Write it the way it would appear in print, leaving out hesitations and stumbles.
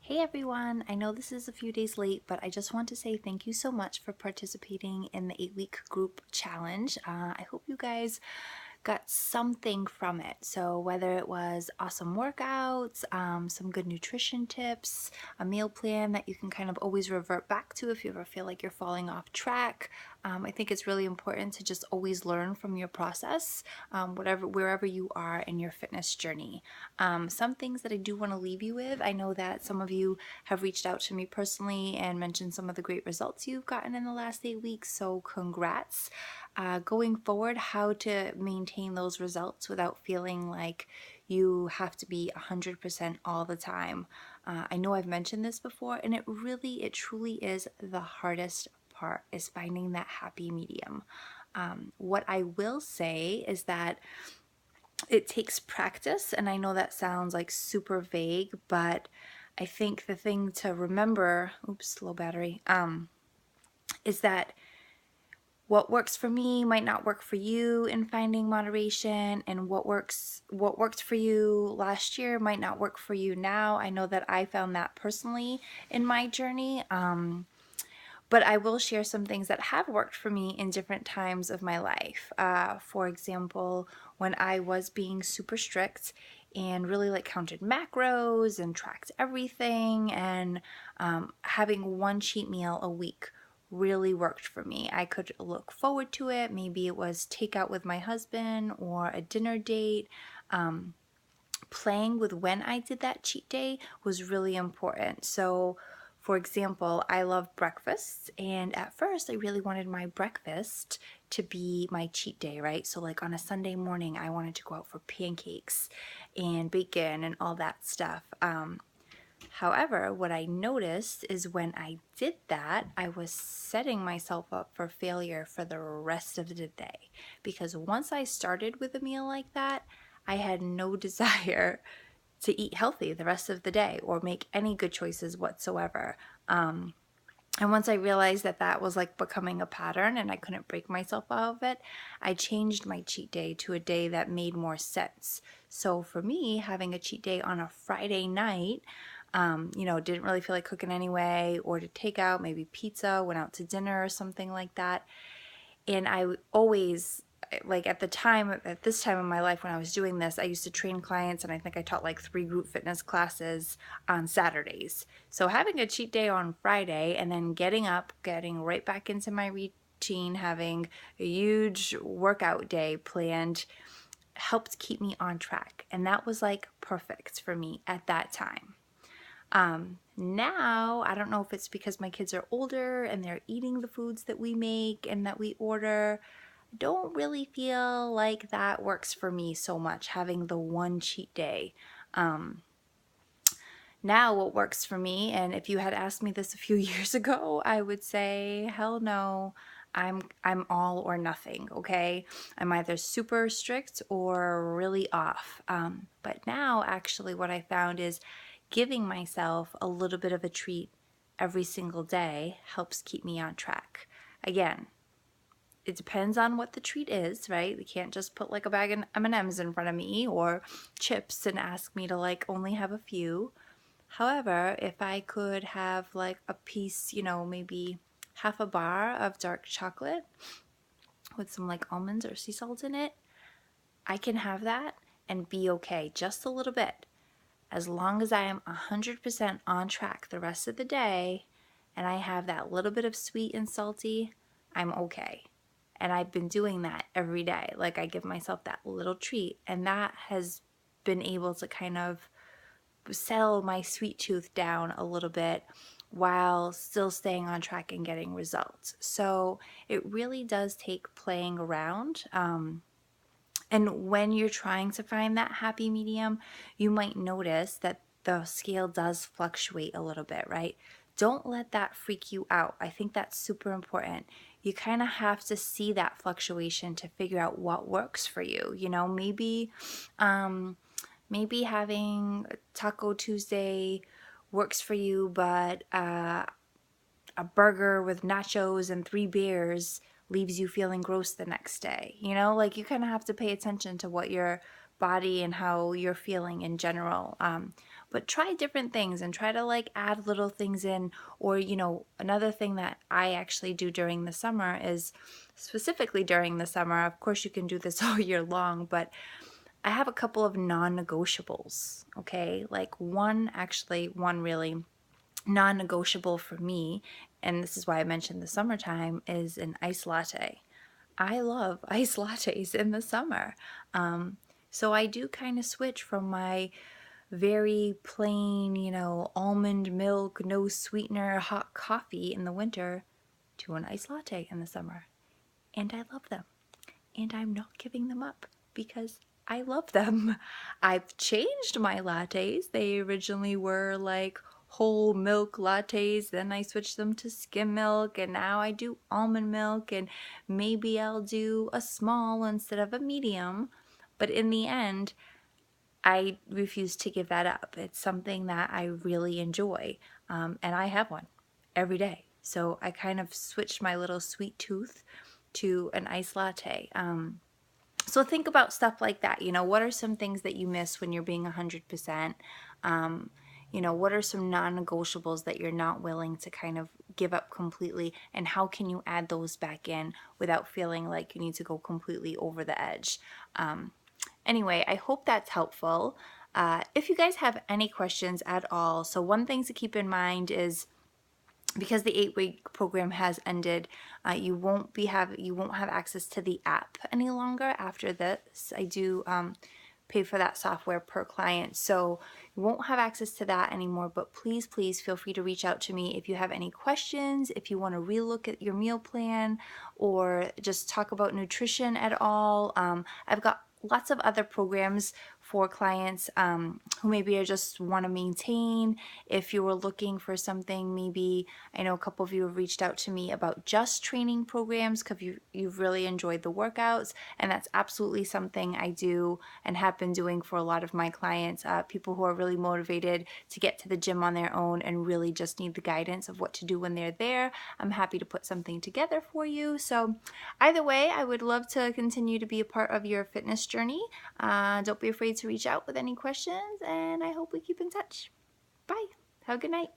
Hey everyone, I know this is a few days late, but I just want to say thank you so much for participating in the 8-week group challenge. I hope you guys got something from it. So whether it was awesome workouts, some good nutrition tips, a meal plan that you can kind of always revert back to if you ever feel like you're falling off track. I think it's really important to just always learn from your process, wherever you are in your fitness journey. Some things that I do want to leave you with. I know that some of you have reached out to me personally and mentioned some of the great results you've gotten in the last 8 weeks, so congrats. Going forward, how to maintain those results without feeling like you have to be 100% all the time. I know I've mentioned this before, and it truly is the hardest part, is finding that happy medium. What I will say is that it takes practice, and I know that sounds like super vague, but I think the thing to remember, oops, low battery, is that what works for me might not work for you in finding moderation, and what worked for you last year might not work for you now. I know that I found that personally in my journey. But I will share some things that have worked for me in different times of my life. For example, when I was being super strict and really like counted macros and tracked everything, and having one cheat meal a week really worked for me. I could look forward to it. Maybe it was takeout with my husband or a dinner date. Playing with when I did that cheat day was really important. So, for example, I love breakfast, and at first I really wanted my breakfast to be my cheat day, right? So, like on a Sunday morning, I wanted to go out for pancakes and bacon and all that stuff. However, what I noticed is when I did that, I was setting myself up for failure for the rest of the day. Because once I started with a meal like that, I had no desire to eat healthy the rest of the day or make any good choices whatsoever. And once I realized that that was like becoming a pattern and I couldn't break myself out of it, I changed my cheat day to a day that made more sense. So for me, having a cheat day on a Friday night, didn't really feel like cooking anyway, ordered takeout, maybe pizza, went out to dinner or something like that. And I always, like at this time in my life when I was doing this, I used to train clients, and I think I taught like 3 group fitness classes on Saturdays. So having a cheat day on Friday and then getting up, getting right back into my routine, having a huge workout day planned helped keep me on track. And that was like perfect for me at that time. Now, I don't know if it's because my kids are older and they're eating the foods that we make and that we order. I don't really feel like that works for me so much, having the one cheat day. Now what works for me, and if you had asked me this a few years ago, I would say, hell no, I'm all or nothing, okay? I'm either super strict or really off. But now actually what I found is giving myself a little bit of a treat every single day helps keep me on track. Again, it depends on what the treat is, right? You can't just put like a bag of M&Ms in front of me or chips and ask me to like only have a few. However, if I could have like a piece, maybe half a bar of dark chocolate with some like almonds or sea salt in it, I can have that and be okay just a little bit. As long as I am 100% on track the rest of the day and I have that little bit of sweet and salty, I'm okay. And I've been doing that every day. Like I give myself that little treat, and that has been able to kind of settle my sweet tooth down a little bit while still staying on track and getting results. So it really does take playing around. And when you're trying to find that happy medium, you might notice that the scale does fluctuate a little bit, right? Don't let that freak you out. I think that's super important. You kind of have to see that fluctuation to figure out what works for you. Maybe having Taco Tuesday works for you, but a burger with nachos and 3 beers leaves you feeling gross the next day. Like you kind of have to pay attention to what your body and how you're feeling in general. But try different things and try to like add little things in. Or, you know, another thing that I actually do during the summer is, specifically during the summer, of course you can do this all year long, but I have a couple of non-negotiables, okay? Like one really non-negotiable for me, and this is why I mentioned the summertime, is an iced latte. I love iced lattes in the summer. So I do kind of switch from my very plain, you know, almond milk, no sweetener, hot coffee in the winter to an iced latte in the summer. And I love them. And I'm not giving them up because I love them. I've changed my lattes. They originally were like whole milk lattes, then I switched them to skim milk, and now I do almond milk, and maybe I'll do a small instead of a medium. But in the end, I refuse to give that up. It's something that I really enjoy, and I have one every day. So I kind of switched my little sweet tooth to an iced latte. So think about stuff like that. You know, what are some things that you miss when you're being 100%? You know, what are some non-negotiables that you're not willing to kind of give up completely? And how can you add those back in without feeling like you need to go completely over the edge? Anyway, I hope that's helpful. If you guys have any questions at all, so one thing to keep in mind is, because the 8-week program has ended, you won't have access to the app any longer after this. I do pay for that software per client, so you won't have access to that anymore. But please feel free to reach out to me if you have any questions, if you want to relook at your meal plan, or just talk about nutrition at all. I've got lots of other programs for clients who maybe just want to maintain. If you were looking for something, maybe, I know a couple of you have reached out to me about just training programs because you've really enjoyed the workouts, and that's absolutely something I do and have been doing for a lot of my clients, people who are really motivated to get to the gym on their own and really just need the guidance of what to do when they're there. I'm happy to put something together for you. So either way, I would love to continue to be a part of your fitness journey. Don't be afraid to reach out with any questions, and I hope we keep in touch. Bye. Have a good night.